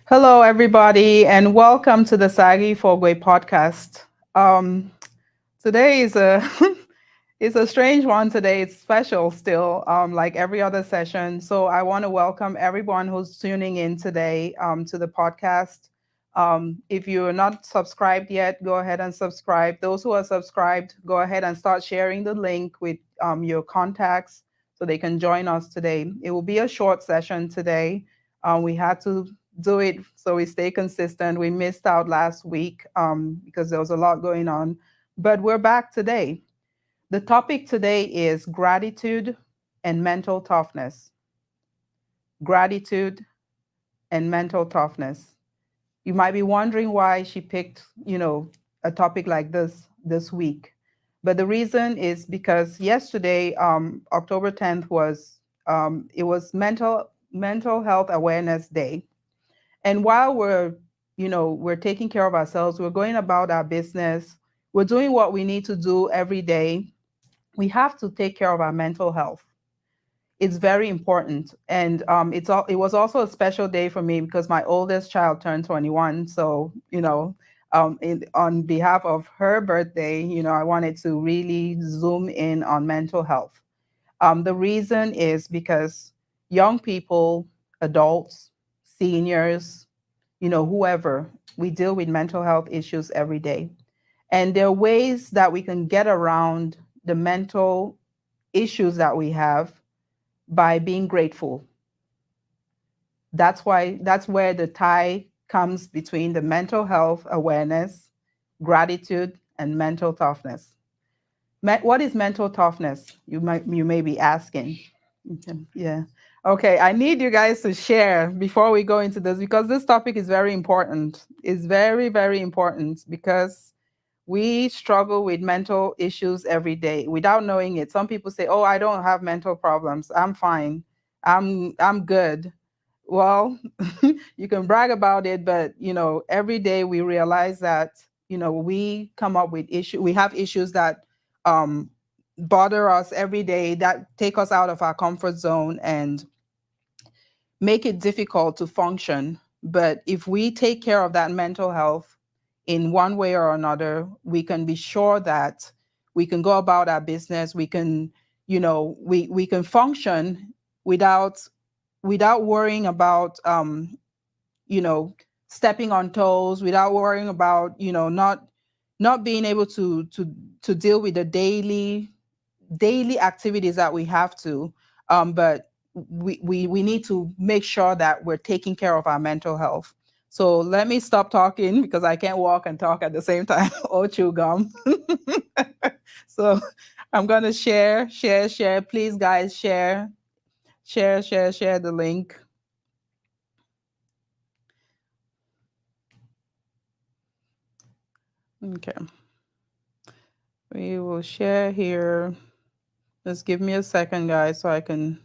Hello, everybody, and welcome to the Saaghe Fogwe podcast. Um, Today is a it's a strange one today. It's special still, like every other session. So I want to welcome everyone who's tuning in today to the podcast. If you're not subscribed yet, go ahead and subscribe. Those who are subscribed, go ahead and start sharing the link with your contacts so they can join us today. It will be a short session today. We had to do it so we stay consistent. We missed out last week because there was a lot going on, but we're back today. The topic today is gratitude and mental toughness. Gratitude and mental toughness. You might be wondering why she picked, a topic like this week. But the reason is because yesterday, October 10th, it was mental health awareness day. And while we're taking care of ourselves, we're going about our business, we're doing what we need to do every day, we have to take care of our mental health. It's very important. And it was also a special day for me because my oldest child turned 21. So, on behalf of her birthday, I wanted to really zoom in on mental health. The reason is because young people, adults, seniors, whoever, we deal with mental health issues every day. And there are ways that we can get around the mental issues that we have by being grateful. That's where the tie comes between the mental health awareness, gratitude, and mental toughness. What is mental toughness? You may be asking. Okay, yeah. Okay, I need you guys to share before we go into this because this topic is very important. It's very, very important because we struggle with mental issues every day without knowing it. Some people say, "Oh, I don't have mental problems. I'm fine. I'm good." Well, you can brag about it, but every day we realize that we come up with issues. We have issues that um, bother us every day, that take us out of our comfort zone and make it difficult to function. But if we take care of that mental health in one way or another, we can be sure that we can go about our business. We can, we can function without worrying about you know stepping on toes, without worrying about not being able to deal with the daily activities that we have to. But we need to make sure that we're taking care of our mental health. So let me stop talking because I can't walk and talk at the same time or chew gum. So I'm gonna share. Please, guys, share the link. Okay, we will share here. Just give me a second, guys, so I can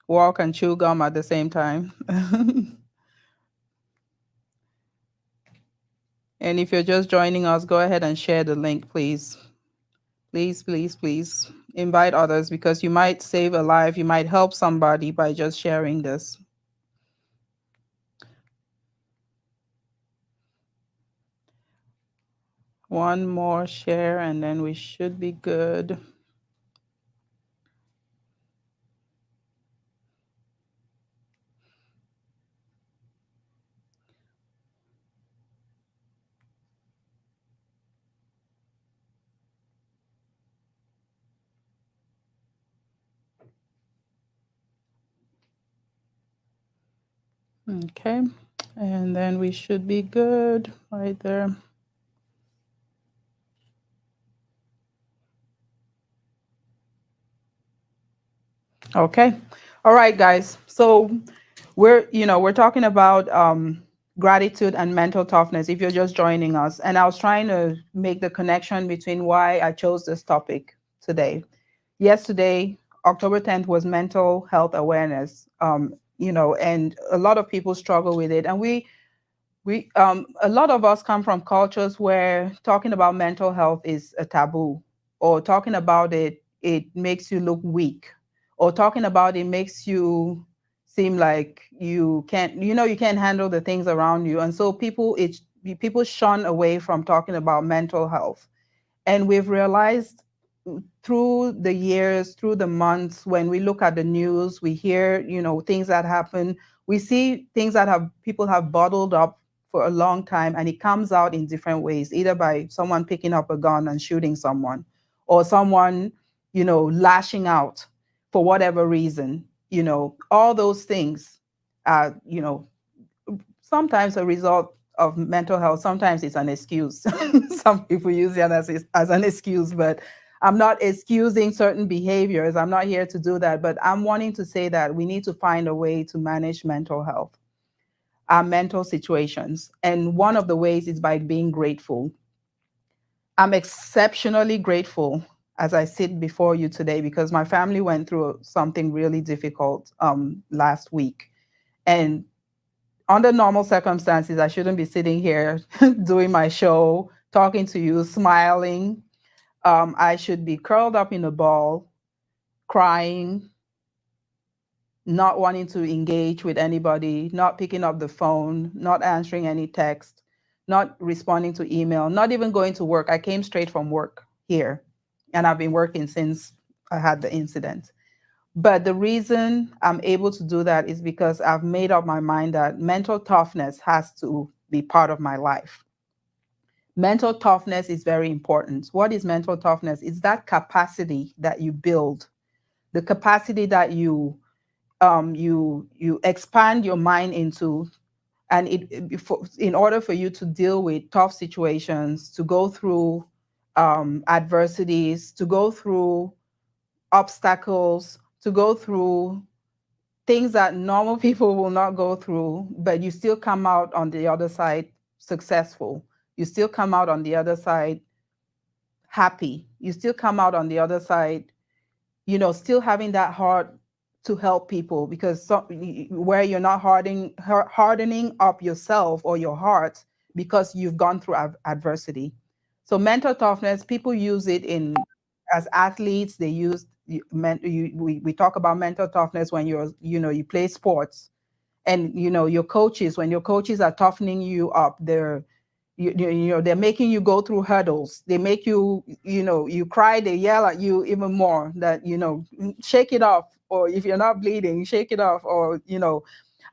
walk and chew gum at the same time. And if you're just joining us, go ahead and share the link, please. Please, please, please invite others because you might save a life. You might help somebody by just sharing this. One more share and then we should be good. Okay, and then we should be good right there. Okay. All right, guys. So we're talking about gratitude and mental toughness if you're just joining us. And I was trying to make the connection between why I chose this topic today. Yesterday, October 10th, was mental health awareness. And a lot of people struggle with it. And a lot of us come from cultures where talking about mental health is a taboo, or talking about it makes you look weak, or talking about it makes you seem like you can't handle the things around you. And so people shun away from talking about mental health. And we've realized through the years, through the months, when we look at the news, we hear, things that happen. We see things that have people have bottled up for a long time, and it comes out in different ways, either by someone picking up a gun and shooting someone, or someone, lashing out for whatever reason. All those things are, sometimes a result of mental health. Sometimes it's an excuse. Some people use it as an excuse, but I'm not excusing certain behaviors. I'm not here to do that. But I'm wanting to say that we need to find a way to manage mental health, our mental situations. And one of the ways is by being grateful. I'm exceptionally grateful as I sit before you today because my family went through something really difficult last week. And under normal circumstances, I shouldn't be sitting here doing my show, talking to you, smiling. I should be curled up in a ball, crying, not wanting to engage with anybody, not picking up the phone, not answering any text, not responding to email, not even going to work. I came straight from work here, and I've been working since I had the incident. But the reason I'm able to do that is because I've made up my mind that mental toughness has to be part of my life. Mental toughness is very important. What is mental toughness? It's that capacity that you build, the capacity that you expand your mind into, and in order for you to deal with tough situations, to go through adversities, to go through obstacles, to go through things that normal people will not go through, but you still come out on the other side successful. You still come out on the other side happy. You still come out on the other side, still having that heart to help people, because where you're not hardening up yourself or your heart because you've gone through adversity. So mental toughness, people use it as athletes. They use we talk about mental toughness when you play sports, and your coaches, when your coaches are toughening you up, they're making you go through hurdles. They make you, you cry, they yell at you even more that, shake it off, or if you're not bleeding, shake it off, or,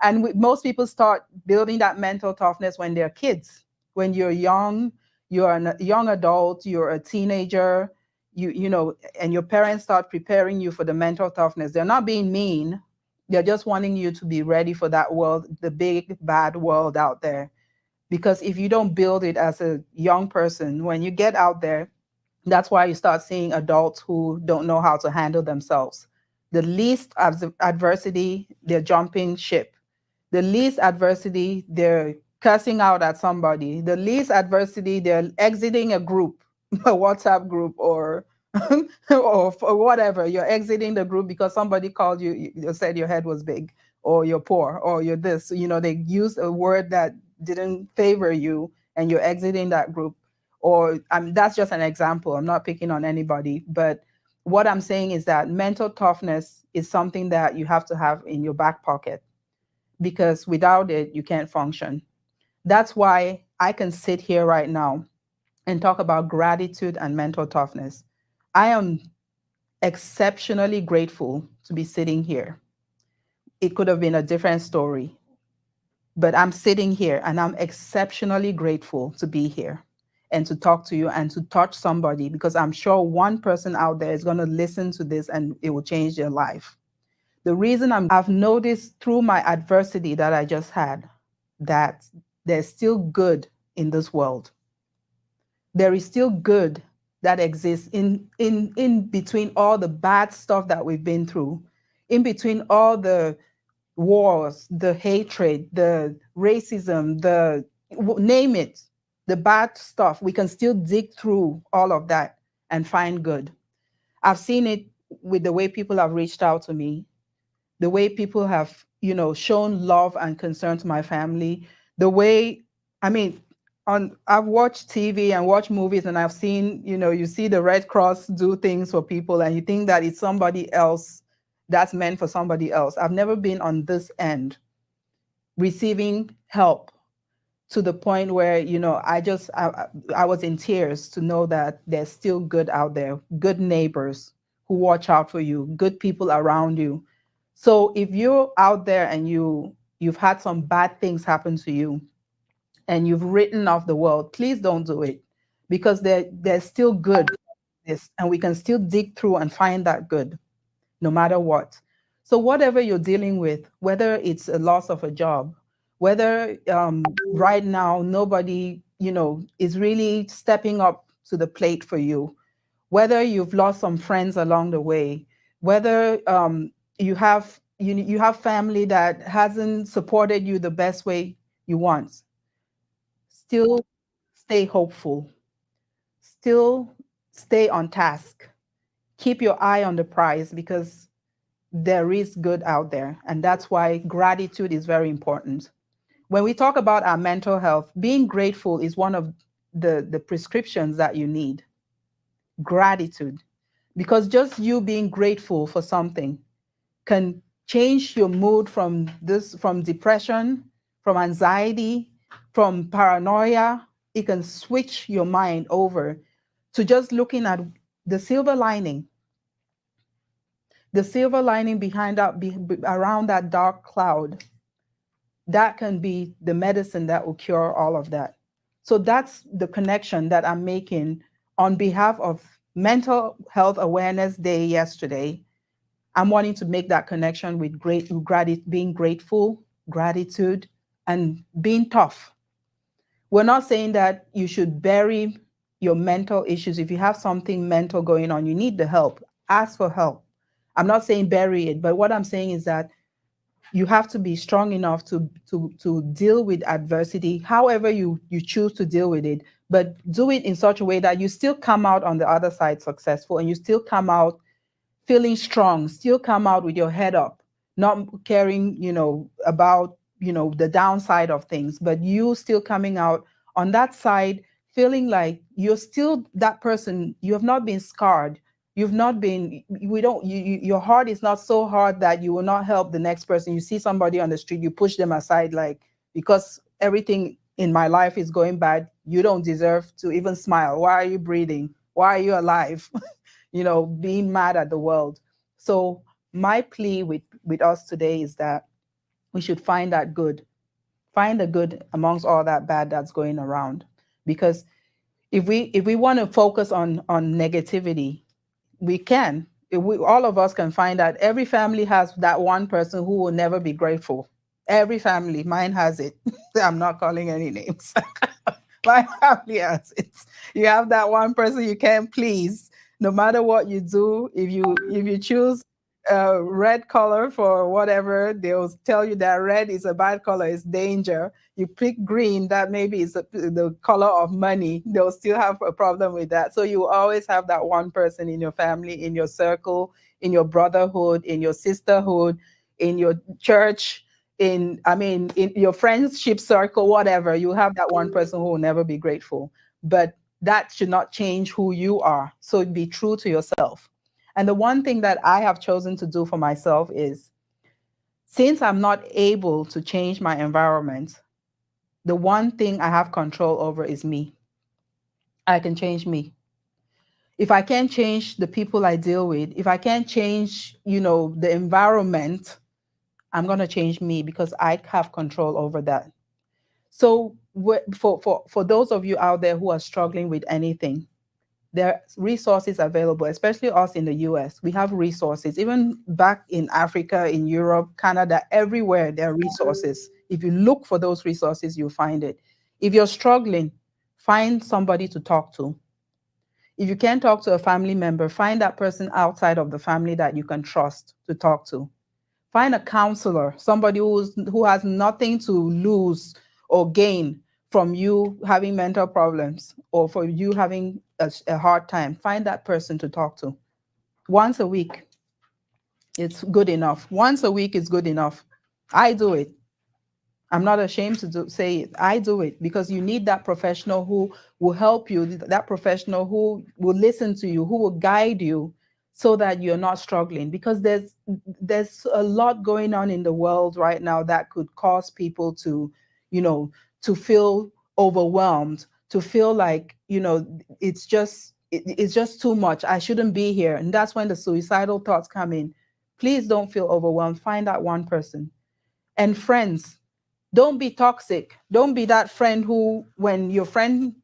and most people start building that mental toughness when they're kids. When you're young, you're a young adult, you're a teenager, and your parents start preparing you for the mental toughness. They're not being mean. They're just wanting you to be ready for that world, the big, bad world out there. Because if you don't build it as a young person, when you get out there, that's why you start seeing adults who don't know how to handle themselves. The least adversity, they're jumping ship. The least adversity, they're cussing out at somebody. The least adversity, they're exiting a group, a WhatsApp group, or or whatever. You're exiting the group because somebody called you said your head was big, or you're poor, or you're this. They used a word that didn't favor you, and you're exiting that group. Or that's just an example. I'm not picking on anybody, but what I'm saying is that mental toughness is something that you have to have in your back pocket, because without it, you can't function. That's why I can sit here right now and talk about gratitude and mental toughness. I am exceptionally grateful to be sitting here. It could have been a different story, but I'm sitting here and I'm exceptionally grateful to be here and to talk to you and to touch somebody, because I'm sure one person out there is going to listen to this and it will change their life. The reason I've noticed through my adversity that I just had that there's still good in this world. There is still good that exists in between all the bad stuff that we've been through, in between all the wars, the hatred, the racism, name it, the bad stuff. We can still dig through all of that and find good. I've seen it with the way people have reached out to me, the way people have, shown love and concern to my family, the way, I mean, I've watched TV and watched movies, and I've seen, you see the Red Cross do things for people, and you think that it's somebody else that's meant for somebody else. I've never been on this end receiving help to the point where, I was in tears to know that there's still good out there, good neighbors who watch out for you, good people around you. So if you're out there and you've had some bad things happen to you and you've written off the world, please don't do it, because there's still good. Yes, and we can still dig through and find that good no matter what. So whatever you're dealing with, whether it's a loss of a job, whether right now nobody, is really stepping up to the plate for you, whether you've lost some friends along the way, whether you have family that hasn't supported you the best way you want, still stay hopeful, still stay on task, keep your eye on the prize, because there is good out there. And that's why gratitude is very important. When we talk about our mental health, being grateful is one of the prescriptions that you need. Gratitude. Because just you being grateful for something can change your mood from depression, from anxiety, from paranoia. It can switch your mind over to just looking at the silver lining. The silver lining behind that, around that dark cloud, that can be the medicine that will cure all of that. So that's the connection that I'm making on behalf of Mental Health Awareness Day yesterday. I'm wanting to make that connection with being grateful, gratitude, and being tough. We're not saying that you should bury your mental issues. If you have something mental going on, you need the help. Ask for help. I'm not saying bury it, but what I'm saying is that you have to be strong enough to deal with adversity, however you choose to deal with it, but do it in such a way that you still come out on the other side successful, and you still come out feeling strong, still come out with your head up, not caring, about, the downside of things, but you still coming out on that side, feeling like you're still that person. You have not been scarred. You've not been, your heart is not so hard that you will not help the next person. You see somebody on the street, you push them aside, like, because everything in my life is going bad, you don't deserve to even smile. Why are you breathing? Why are you alive? Being mad at the world. So my plea with us today is that we should find that good, find the good amongst all that bad that's going around. Because if we want to focus on negativity, we can. All of us can find that every family has that one person who will never be grateful. Every family, mine has it. I'm not calling any names. My family has it. You have that one person you can't please, no matter what you do. If you choose red color for whatever, they'll tell you that red is a bad color, it's danger. You pick green, that maybe is the color of money. They'll still have a problem with that. So you always have that one person in your family, in your circle, in your brotherhood, in your sisterhood, in your church, in your friendship circle, whatever. You have that one person who will never be grateful. But that should not change who you are. So be true to yourself. And the one thing that I have chosen to do for myself is, since I'm not able to change my environment, the one thing I have control over is me. I can change me. If I can't change the people I deal with, if I can't change, the environment, I'm going to change me, because I have control over that. So for those of you out there who are struggling with anything, there are resources available, especially us in the US. We have resources. Even back in Africa, in Europe, Canada, everywhere there are resources. If you look for those resources, you'll find it. If you're struggling, find somebody to talk to. If you can't talk to a family member, find that person outside of the family that you can trust to talk to. Find a counselor, somebody who has nothing to lose or gain from you having mental problems, or for you having a hard time. Find that person to talk to. Once a week, it's good enough. Once a week is good enough. I do it. I'm not ashamed to say it. I do it, because you need that professional who will help you, that professional who will listen to you, who will guide you, so that you're not struggling, because there's a lot going on in the world right now that could cause people to, you know, to feel overwhelmed, to feel like, it's just too much. I shouldn't be here. And that's when the suicidal thoughts come in. Please don't feel overwhelmed. Find that one person. And friends, don't be toxic. Don't be that friend who, when your friend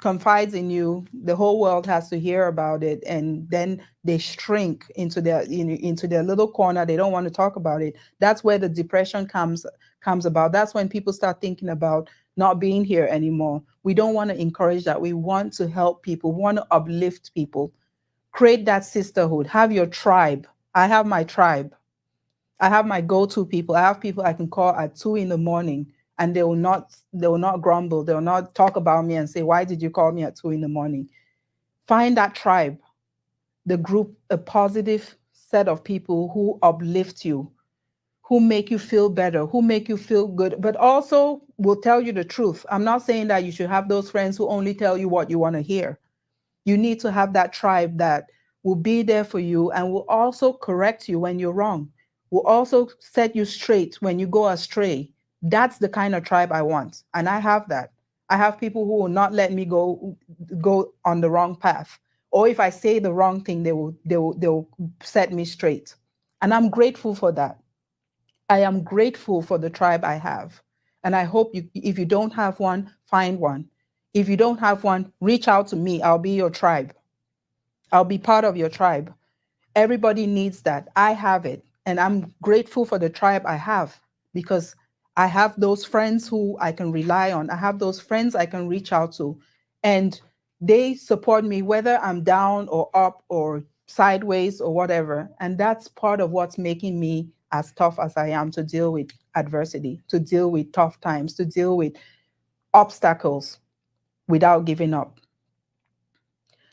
confides in you, the whole world has to hear about it, and then they shrink into their, into their little corner. They don't want to talk about it. That's where the depression comes about. That's when people start thinking about not being here anymore. We don't want to encourage that. We want to help people. We want to uplift people. Create that sisterhood. Have your tribe. I have my tribe. I have my go-to people. I have people I can call at 2 in the morning, and they will not grumble. They will not talk about me and say, why did you call me at 2 in the morning? Find that tribe, the group, a positive set of people who uplift you, who make you feel better, who make you feel good, but also will tell you the truth. I'm not saying that you should have those friends who only tell you what you want to hear. You need to have that tribe that will be there for you and will also correct you when you're wrong, will also set you straight when you go astray. That's the kind of tribe I want. And I have that. I have people who will not let me go on the wrong path. Or if I say the wrong thing, they will set me straight. And I'm grateful for that. I am grateful for the tribe I have. And I hope if you don't have one, find one. If you don't have one, reach out to me. I'll be your tribe. I'll be part of your tribe. Everybody needs that. I have it. And I'm grateful for the tribe I have, because I have those friends who I can rely on. I have those friends I can reach out to. And they support me whether I'm down or up or sideways or whatever. And that's part of what's making me as tough as I am, to deal with adversity, to deal with tough times, to deal with obstacles without giving up.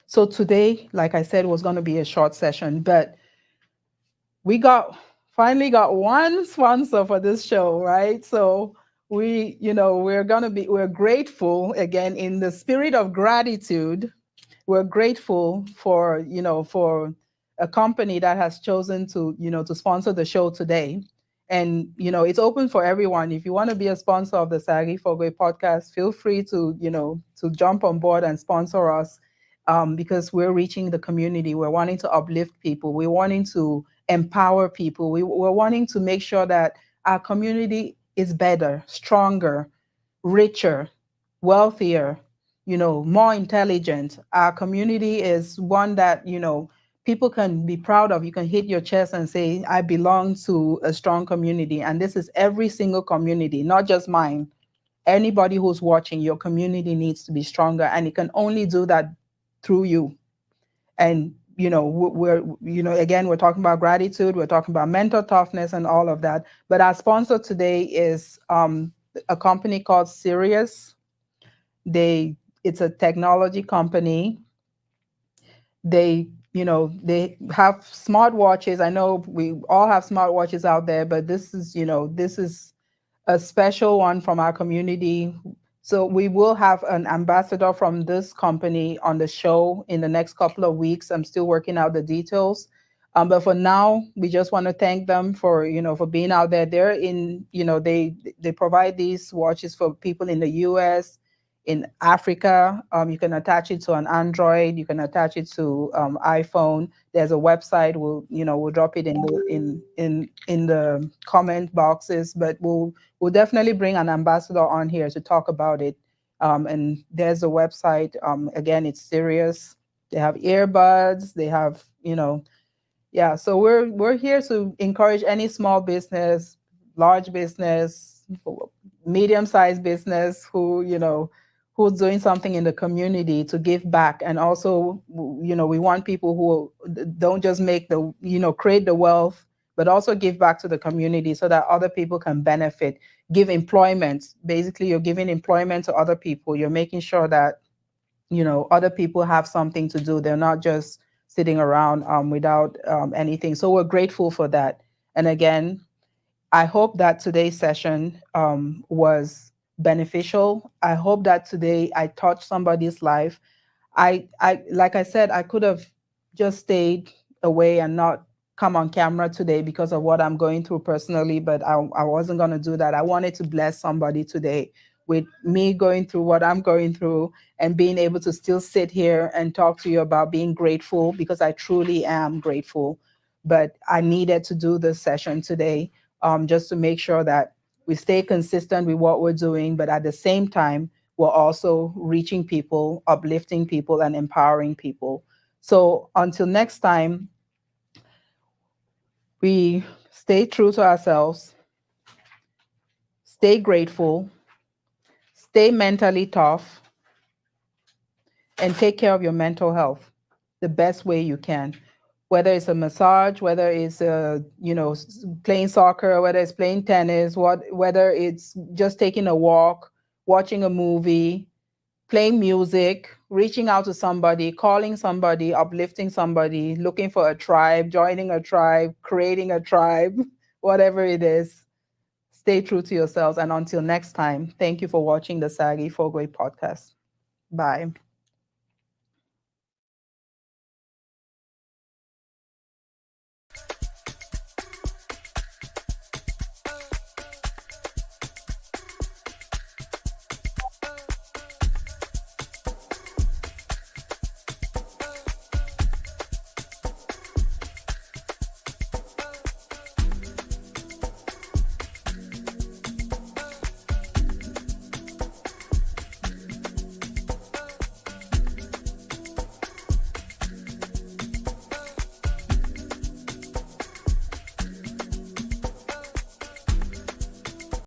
So today, like I said, was going to be a short session, but we finally got one sponsor for this show, right? So we're grateful again, in the spirit of gratitude. We're grateful for a company that has chosen to sponsor the show today. And it's open for everyone. If you want to be a sponsor of the Saaghe Fogwe podcast, feel free to jump on board and sponsor us, because we're reaching the community. We're wanting to uplift people. We're wanting to empower people. We're wanting to make sure that our community is better, stronger, richer, wealthier, more intelligent. Our community is one that, people can be proud of. You can hit your chest and say, I belong to a strong community. And this is every single community, not just mine. Anybody who's watching, your community needs to be stronger. And it can only do that through you. And, again, we're talking about gratitude. We're talking about mental toughness and all of that. But our sponsor today is a company called Sirius. It's a technology company. They have smartwatches. I know we all have smartwatches out there, but this is a special one from our community. So we will have an ambassador from this company on the show in the next couple of weeks. I'm still working out the details. But for now, we just want to thank them for being out there. They're they provide these watches for people in the US, in Africa. You can attach it to an Android. You can attach it to iPhone. There's a website. We'll drop it in the comment boxes. But we'll definitely bring an ambassador on here to talk about it. And there's a website. Again, it's Sirius. They have earbuds. They have yeah. So we're here to encourage any small business, large business, medium-sized business who's doing something in the community to give back. And also, we want people who don't just create the wealth, but also give back to the community so that other people can benefit, give employment. Basically, you're giving employment to other people. You're making sure that, other people have something to do. They're not just sitting around without anything. So we're grateful for that. And again, I hope that today's session was beneficial. I hope that today I touched somebody's life. I like I said, I could have just stayed away and not come on camera today because of what I'm going through personally, but I wasn't going to do that. I wanted to bless somebody today with me going through what I'm going through and being able to still sit here and talk to you about being grateful, because I truly am grateful. But I needed to do this session today, just to make sure that we stay consistent with what we're doing, but at the same time, we're also reaching people, uplifting people, and empowering people. So until next time, we stay true to ourselves, stay grateful, stay mentally tough, and take care of your mental health the best way you can. Whether it's a massage, whether it's playing soccer, whether it's playing tennis, whether it's just taking a walk, watching a movie, playing music, reaching out to somebody, calling somebody, uplifting somebody, looking for a tribe, joining a tribe, creating a tribe, whatever it is. Stay true to yourselves. And until next time, thank you for watching the Saaghe Fogwe podcast. Bye.